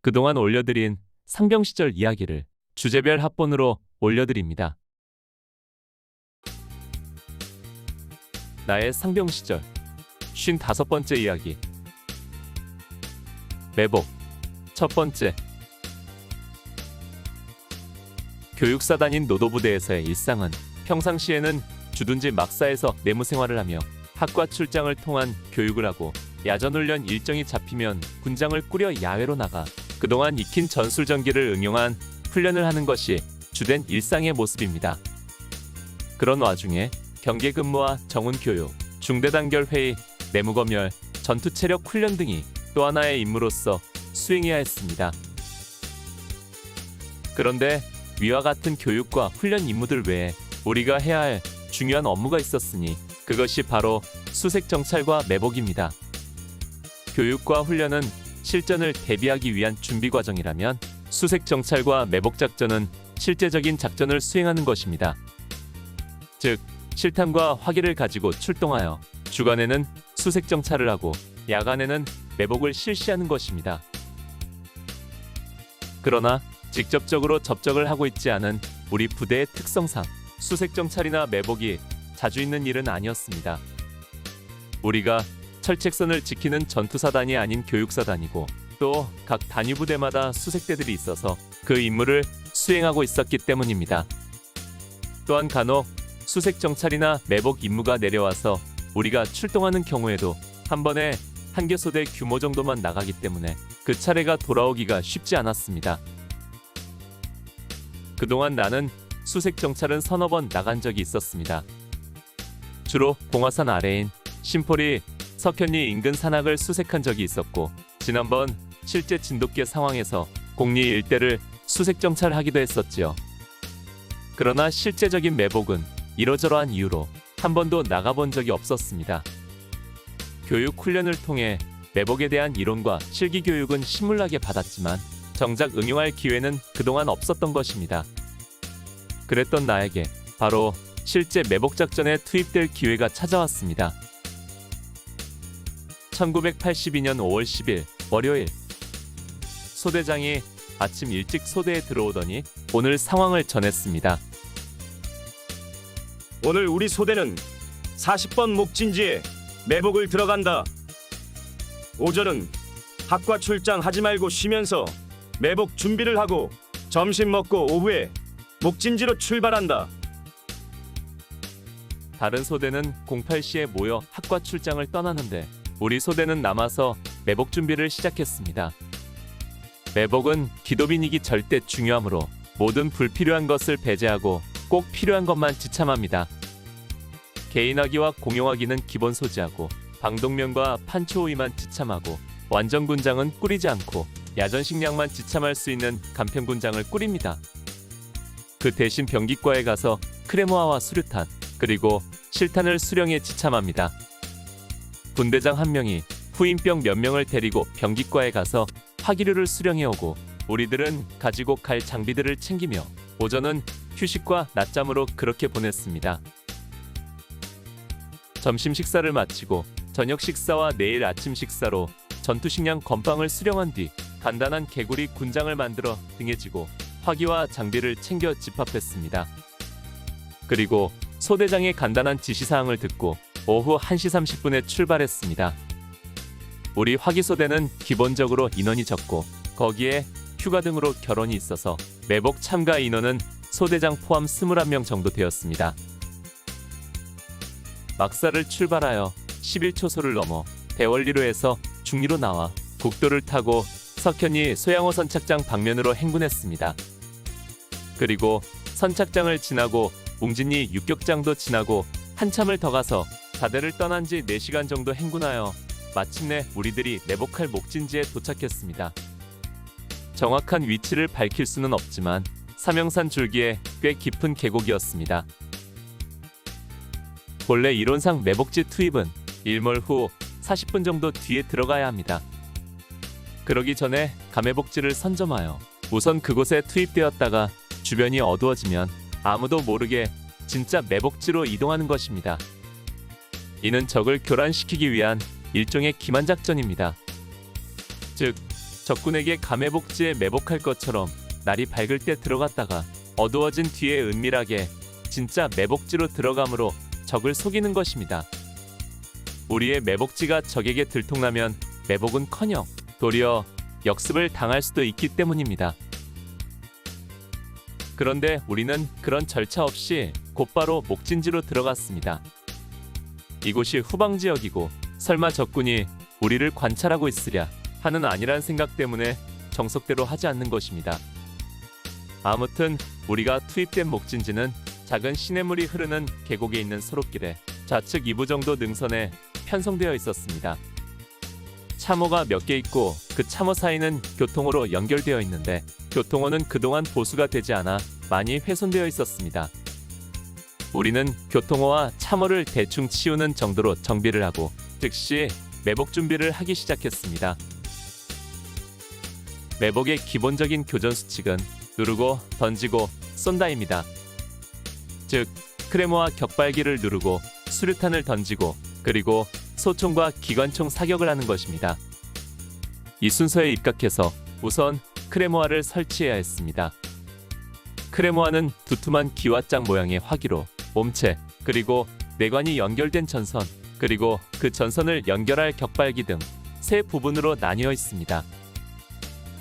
그동안 올려드린 상병 시절 이야기를 주제별 합본으로 올려드립니다. 나의 상병 시절 55번째 이야기. 매복. 첫 번째. 교육사단인 노도부대에서의 일상은 평상시에는 주둔지 막사에서 내무 생활을 하며 학과 출장을 통한 교육을 하고 야전훈련 일정이 잡히면 군장을 꾸려 야외로 나가 그동안 익힌 전술 전기를 응용한 훈련을 하는 것이 주된 일상의 모습입니다. 그런 와중에 경계 근무와 정훈 교육, 중대 단결 회의, 내무 검열, 전투 체력 훈련 등이 또 하나의 임무로서 수행해야 했습니다. 그런데 위와 같은 교육과 훈련 임무들 외에 우리가 해야 할 중요한 업무가 있었으니 그것이 바로 수색 정찰과 매복입니다. 교육과 훈련은 실전을 대비하기 위한 준비 과정이라면 수색 정찰과 매복 작전은 실제적인 작전을 수행하는 것입니다. 즉, 실탄과 화기를 가지고 출동하여 주간에는 수색 정찰을 하고 야간에는 매복을 실시하는 것입니다. 그러나 직접적으로 접적을 하고 있지 않은 우리 부대의 특성상 수색 정찰이나 매복이 자주 있는 일은 아니었습니다. 우리가 철책선을 지키는 전투사단이 아닌 교육사단이고 또 각 단위 부대마다 수색대들이 있어서 그 임무를 수행하고 있었기 때문입니다. 또한 간혹 수색 정찰이나 매복 임무가 내려와서 우리가 출동하는 경우에도 한 번에 한 개 소대 규모 정도만 나가기 때문에 그 차례가 돌아오기가 쉽지 않았습니다. 그동안 나는 수색 정찰은 서너 번 나간 적이 있었습니다. 주로 봉화산 아래인 신포리, 석현리 인근 산악을 수색한 적이 있었고 지난번 실제 진돗개 상황에서 공리 일대를 수색 정찰하기도 했었지요. 그러나 실제적인 매복은 이러저러한 이유로 한 번도 나가본 적이 없었습니다. 교육 훈련을 통해 매복에 대한 이론과 실기 교육은 신물나게 받았지만 정작 응용할 기회는 그동안 없었던 것입니다. 그랬던 나에게 바로 실제 매복 작전에 투입될 기회가 찾아왔습니다. 1982년 5월 10일 월요일. 소대장이 아침 일찍 소대에 들어오더니 오늘 상황을 전했습니다. 오늘 우리 소대는 40번 목진지에 매복을 들어간다. 오전은 학과 출장 하지 말고 쉬면서 매복 준비를 하고 점심 먹고 오후에 목진지로 출발한다. 다른 소대는 08시에 모여 학과 출장을 떠나는데 우리 소대는 남아서 매복 준비를 시작했습니다. 매복은 기도빈이기 절대 중요하므로 모든 불필요한 것을 배제하고 꼭 필요한 것만 지참합니다. 개인화기와 공용화기는 기본 소지하고 방독면과 판초호위만 지참하고 완전군장은 꾸리지 않고 야전식량만 지참할 수 있는 간편군장을 꾸립니다. 그 대신 병기과에 가서 크레모아와 수류탄 그리고 실탄을 수령해 지참합니다. 분대장 한 명이 후임병 몇 명을 데리고 병기과에 가서 화기류를 수령해오고 우리들은 가지고 갈 장비들을 챙기며 오전은 휴식과 낮잠으로 그렇게 보냈습니다. 점심 식사를 마치고 저녁 식사와 내일 아침 식사로 전투식량 건빵을 수령한 뒤 간단한 개구리 군장을 만들어 등에 지고 화기와 장비를 챙겨 집합했습니다. 그리고 소대장의 간단한 지시사항을 듣고 오후 1시 30분에 출발했습니다. 우리 화기소대는 기본적으로 인원이 적고 거기에 휴가 등으로 결혼이 있어서 매복 참가 인원은 소대장 포함 21명 정도 되었습니다. 막사를 출발하여 11초소를 넘어 대월리로 해서 중리로 나와 국도를 타고 석현리 소양호 선착장 방면으로 행군했습니다. 그리고 선착장을 지나고 웅진리 육격장도 지나고 한참을 더 가서 자대를 떠난 지 4시간 정도 행군하여 마침내 우리들이 매복할 목진지에 도착했습니다. 정확한 위치를 밝힐 수는 없지만 삼형산 줄기에 꽤 깊은 계곡이었습니다. 본래 이론상 매복지 투입은 일몰 후 40분 정도 뒤에 들어가야 합니다. 그러기 전에 감매복지를 선점하여 우선 그곳에 투입되었다가 주변이 어두워지면 아무도 모르게 진짜 매복지로 이동하는 것입니다. 이는 적을 교란시키기 위한 일종의 기만작전입니다. 즉, 적군에게 감회복지에 매복할 것처럼 날이 밝을 때 들어갔다가 어두워진 뒤에 은밀하게 진짜 매복지로 들어감으로 적을 속이는 것입니다. 우리의 매복지가 적에게 들통나면 매복은커녕 도리어 역습을 당할 수도 있기 때문입니다. 그런데 우리는 그런 절차 없이 곧바로 목진지로 들어갔습니다. 이곳이 후방지역이고 설마 적군이 우리를 관찰하고 있으랴 하는 아니란 생각 때문에 정석대로 하지 않는 것입니다. 아무튼 우리가 투입된 목진지는 작은 시냇물이 흐르는 계곡에 있는 소록길에 좌측 2부 정도 능선에 편성되어 있었습니다. 참호가 몇 개 있고 그 참호 사이는 교통호로 연결되어 있는데 교통호는 그동안 보수가 되지 않아 많이 훼손되어 있었습니다. 우리는 교통호와 참호를 대충 치우는 정도로 정비를 하고 즉시 매복 준비를 하기 시작했습니다. 매복의 기본적인 교전 수칙은 누르고 던지고 쏜다입니다. 즉 크레모와 격발기를 누르고 수류탄을 던지고 그리고 소총과 기관총 사격을 하는 것입니다. 이 순서에 입각해서 우선 크레모아를 설치해야 했습니다. 크레모아는 두툼한 기와장 모양의 화기로 몸체 그리고 내관이 연결된 전선 그리고 그 전선을 연결할 격발기 등 세 부분으로 나뉘어 있습니다.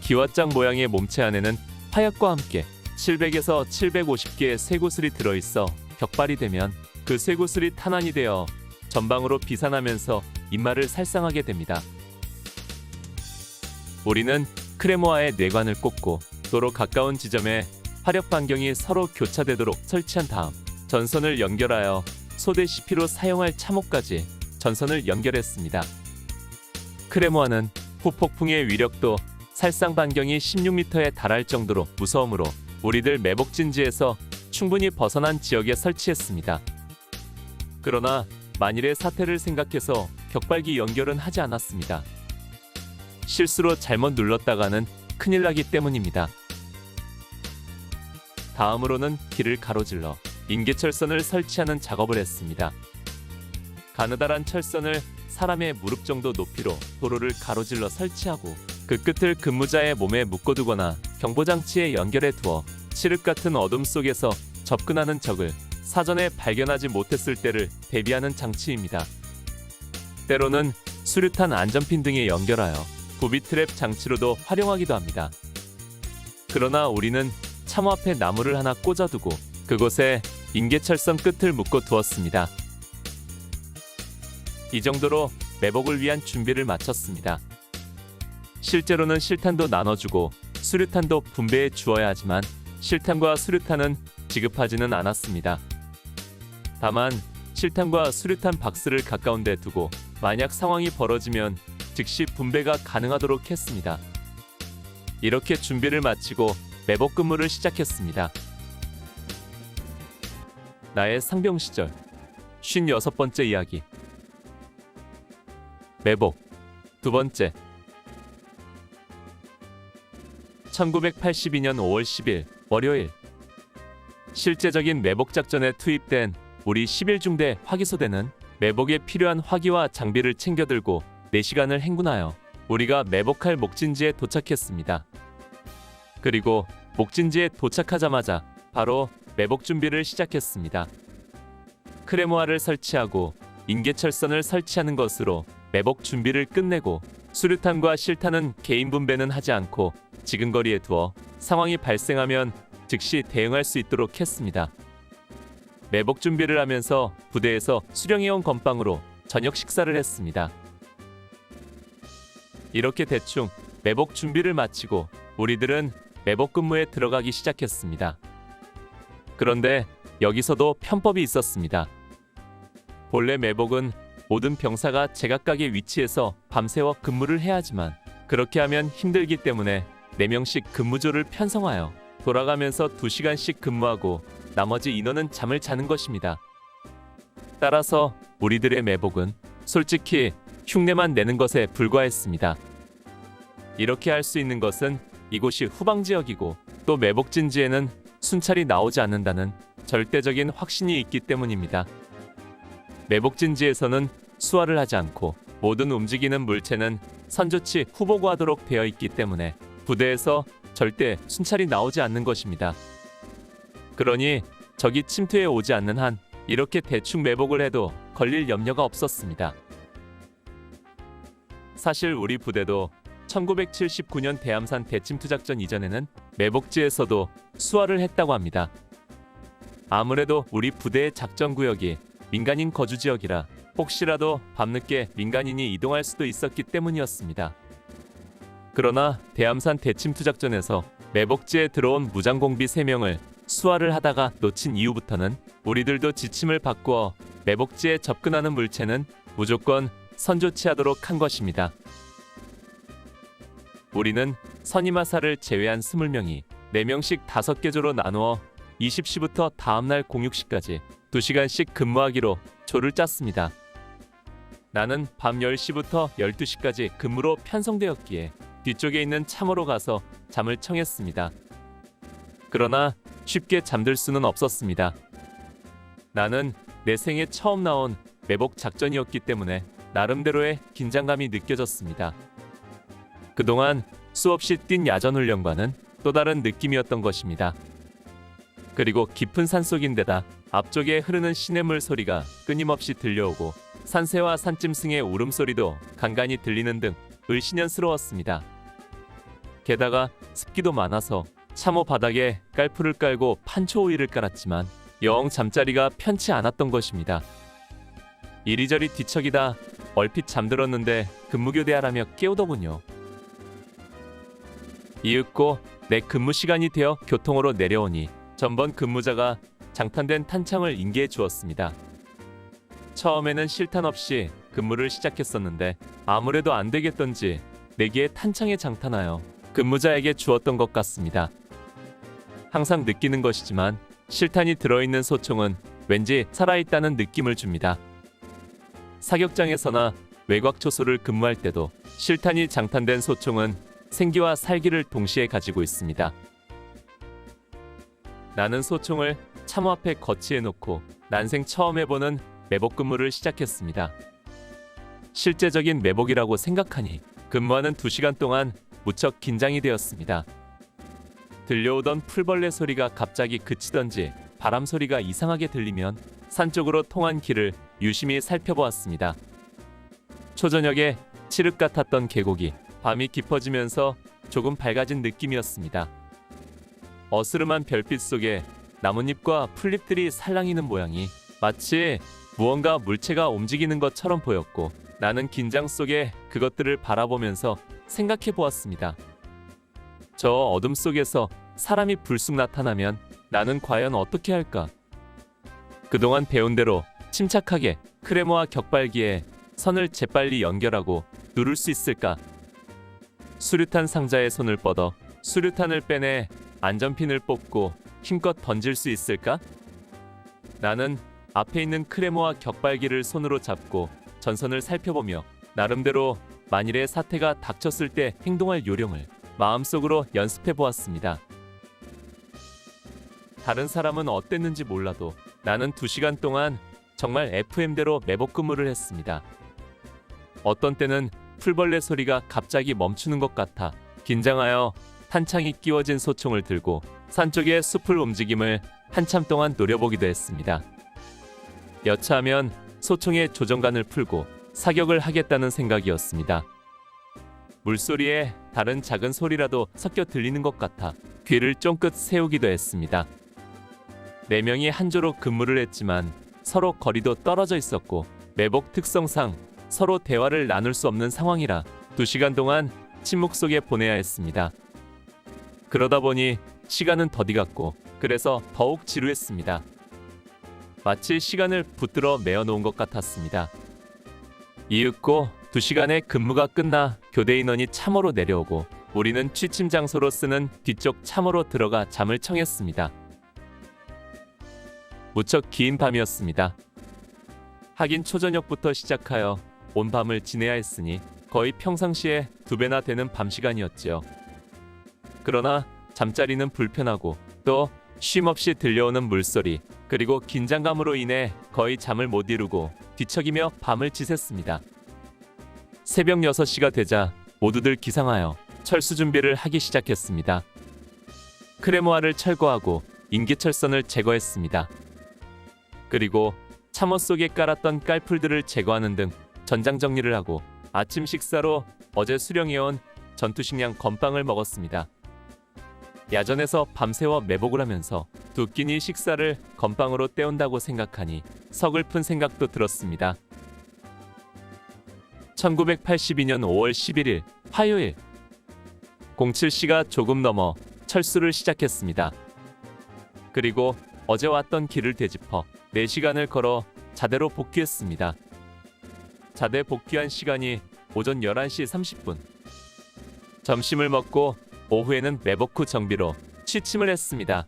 기와장 모양의 몸체 안에는 화약과 함께 700에서 750개의 쇠구슬이 들어있어 격발이 되면 그 쇠구슬이 탄환이 되어 전방으로 비산하면서 입마를 살상하게 됩니다. 우리는 크레모아의 뇌관을 꽂고 도로 가까운 지점에 화력 반경이 서로 교차되도록 설치한 다음 전선을 연결하여 소대 CP로 사용할 참호까지 전선을 연결했습니다. 크레모아는 후폭풍의 위력도 살상 반경이 16m에 달할 정도로 무서우므로 우리들 매복진지에서 충분히 벗어난 지역에 설치했습니다. 그러나 만일의 사태를 생각해서 격발기 연결은 하지 않았습니다. 실수로 잘못 눌렀다가는 큰일 나기 때문입니다. 다음으로는 길을 가로질러 인계철선을 설치하는 작업을 했습니다. 가느다란 철선을 사람의 무릎 정도 높이로 도로를 가로질러 설치하고 그 끝을 근무자의 몸에 묶어두거나 경보장치에 연결해 두어 칠흑 같은 어둠 속에서 접근하는 적을 사전에 발견하지 못했을 때를 대비하는 장치입니다. 때로는 수류탄 안전핀 등에 연결하여 부비 트랩 장치로도 활용하기도 합니다. 그러나 우리는 참호 앞에 나무를 하나 꽂아두고 그곳에 인계철선 끝을 묶어 두었습니다. 이 정도로 매복을 위한 준비를 마쳤습니다. 실제로는 실탄도 나눠주고 수류탄도 분배해 주어야 하지만 실탄과 수류탄은 지급하지는 않았습니다. 다만 실탄과 수류탄 박스를 가까운 데 두고 만약 상황이 벌어지면 즉시 분배가 가능하도록 했습니다. 이렇게 준비를 마치고 매복 근무를 시작했습니다. 나의 상병 시절 56번째 이야기. 매복 두 번째. 1982년 5월 10일 월요일. 실제적인 매복 작전에 투입된 우리 11중대 화기소대는 매복에 필요한 화기와 장비를 챙겨들고 4시간을 행군하여 우리가 매복할 목진지에 도착했습니다. 그리고 목진지에 도착하자마자 바로 매복 준비를 시작했습니다. 크레모아를 설치하고 인계철선을 설치하는 것으로 매복 준비를 끝내고 수류탄과 실탄은 개인 분배는 하지 않고 지근거리에 두어 상황이 발생하면 즉시 대응할 수 있도록 했습니다. 매복 준비를 하면서 부대에서 수령해온 건빵으로 저녁 식사를 했습니다. 이렇게 대충 매복 준비를 마치고 우리들은 매복 근무에 들어가기 시작했습니다. 그런데 여기서도 편법이 있었습니다. 본래 매복은 모든 병사가 제각각의 위치에서 밤새워 근무를 해야 하지만 그렇게 하면 힘들기 때문에 4명씩 근무조를 편성하여 돌아가면서 2시간씩 근무하고 나머지 인원은 잠을 자는 것입니다. 따라서 우리들의 매복은 솔직히 흉내만 내는 것에 불과했습니다. 이렇게 할 수 있는 것은 이곳이 후방지역이고 또 매복진지에는 순찰이 나오지 않는다는 절대적인 확신이 있기 때문입니다. 매복진지에서는 수화를 하지 않고 모든 움직이는 물체는 선조치 후보구하도록 되어 있기 때문에 부대에서 절대 순찰이 나오지 않는 것입니다. 그러니 적이 침투해 오지 않는 한 이렇게 대충 매복을 해도 걸릴 염려가 없었습니다. 사실 우리 부대도 1979년 대암산 대침투 작전 이전에는 매복지에서도 수화를 했다고 합니다. 아무래도 우리 부대의 작전 구역이 민간인 거주 지역이라 혹시라도 밤늦게 민간인이 이동할 수도 있었기 때문이었습니다. 그러나 대암산 대침투 작전에서 매복지에 들어온 무장공비 3명을 수화를 하다가 놓친 이후부터는 우리들도 지침을 바꾸어 매복지에 접근하는 물체는 무조건 선조치하도록 한 것입니다. 우리는 선임하사를 제외한 20명이 4명씩 5개 조로 나누어 20시부터 다음날 공육시까지 2시간씩 근무하기로 조를 짰습니다. 나는 밤 10시부터 12시까지 근무로 편성되었기에 뒤쪽에 있는 참호로 가서 잠을 청했습니다. 그러나 쉽게 잠들 수는 없었습니다. 나는 내 생에 처음 나온 매복 작전이었기 때문에 나름대로의 긴장감이 느껴졌습니다. 그동안 수없이 뛴 야전 훈련과는 또 다른 느낌이었던 것입니다. 그리고 깊은 산속인데다 앞쪽에 흐르는 시냇물 소리가 끊임없이 들려오고 산새와 산짐승의 울음소리도 간간히 들리는 등 을씨년스러웠습니다. 게다가 습기도 많아서 참호 바닥에 깔풀을 깔고 판초오이를 깔았지만 영 잠자리가 편치 않았던 것입니다. 이리저리 뒤척이다 얼핏 잠들었는데 근무교대하라며 깨우더군요. 이윽고 내 근무 시간이 되어 교통으로 내려오니 전번 근무자가 장탄된 탄창을 인계해 주었습니다. 처음에는 실탄 없이 근무를 시작했었는데 아무래도 안 되겠던지 내기에 탄창에 장탄하여 근무자에게 주었던 것 같습니다. 항상 느끼는 것이지만 실탄이 들어있는 소총은 왠지 살아있다는 느낌을 줍니다. 사격장에서나 외곽초소를 근무할 때도 실탄이 장탄된 소총은 생기와 살기를 동시에 가지고 있습니다. 나는 소총을 참호 앞에 거치해 놓고 난생 처음 해보는 매복 근무를 시작했습니다. 실제적인 매복이라고 생각하니 근무하는 2시간 동안 무척 긴장이 되었습니다. 들려오던 풀벌레 소리가 갑자기 그치던지 바람 소리가 이상하게 들리면 산 쪽으로 통한 길을 유심히 살펴보았습니다. 초저녁에 칠흑 같았던 계곡이 밤이 깊어지면서 조금 밝아진 느낌이었습니다. 어스름한 별빛 속에 나뭇잎과 풀잎들이 살랑이는 모양이 마치 무언가 물체가 움직이는 것처럼 보였고 나는 긴장 속에 그것들을 바라보면서 생각해 보았습니다. 저 어둠 속에서 사람이 불쑥 나타나면 나는 과연 어떻게 할까? 그동안 배운 대로 침착하게 크레모와 격발기에 선을 재빨리 연결하고 누를 수 있을까? 수류탄 상자에 손을 뻗어 수류탄을 빼내 안전핀을 뽑고 힘껏 던질 수 있을까? 나는 앞에 있는 크레모와 격발기를 손으로 잡고 전선을 살펴보며 나름대로 만일의 사태가 닥쳤을 때 행동할 요령을 마음속으로 연습해 보았습니다. 다른 사람은 어땠는지 몰라도 나는 2시간 동안 정말 FM대로 매복 근무를 했습니다. 어떤 때는 풀벌레 소리가 갑자기 멈추는 것 같아 긴장하여 탄창이 끼워진 소총을 들고 산 쪽의 숲을 움직임을 한참 동안 노려보기도 했습니다. 여차하면 소총의 조정관을 풀고 사격을 하겠다는 생각이었습니다. 물소리에 다른 작은 소리라도 섞여 들리는 것 같아 귀를 쫑긋 세우기도 했습니다. 4명이 한 조로 근무를 했지만 서로 거리도 떨어져 있었고 매복 특성상 서로 대화를 나눌 수 없는 상황이라 2시간 동안 침묵 속에 보내야 했습니다. 그러다 보니 시간은 더디 갔고 그래서 더욱 지루했습니다. 마치 시간을 붙들어 메어놓은 것 같았습니다. 이윽고 2시간의 근무가 끝나 교대 인원이 참호로 내려오고 우리는 취침 장소로 쓰는 뒤쪽 참호로 들어가 잠을 청했습니다. 무척 긴 밤이었습니다. 하긴 초저녁부터 시작하여 온 밤을 지내야 했으니 거의 평상시에 2배나 되는 밤 시간이었지요. 그러나 잠자리는 불편하고 또 쉼없이 들려오는 물소리 그리고 긴장감으로 인해 거의 잠을 못 이루고 뒤척이며 밤을 지샜습니다. 새벽 6시가 되자 모두들 기상하여 철수 준비를 하기 시작했습니다. 크레모아를 철거하고 인기철선을 제거했습니다. 그리고 참호 속에 깔았던 깔풀들을 제거하는 등 전장 정리를 하고 아침 식사로 어제 수령해온 전투식량 건빵을 먹었습니다. 야전에서 밤새워 매복을 하면서 두 끼니 식사를 건빵으로 때운다고 생각하니 서글픈 생각도 들었습니다. 1982년 5월 11일 화요일 07시가 조금 넘어 철수를 시작했습니다. 그리고 어제 왔던 길을 되짚어 4시간을 걸어 자대로 복귀했습니다. 자대 복귀한 시간이 오전 11시 30분. 점심을 먹고 오후에는 매복 후 정비로 취침을 했습니다.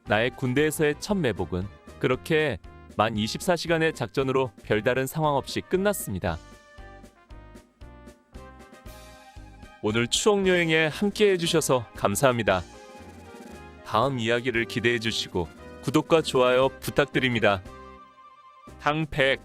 나의 군대에서의 첫 매복은 그렇게 만 24시간의 작전으로 별다른 상황 없이 끝났습니다. 오늘 추억여행에 함께 해주셔서 감사합니다. 다음 이야기를 기대해 주시고 구독과 좋아요 부탁드립니다. 당백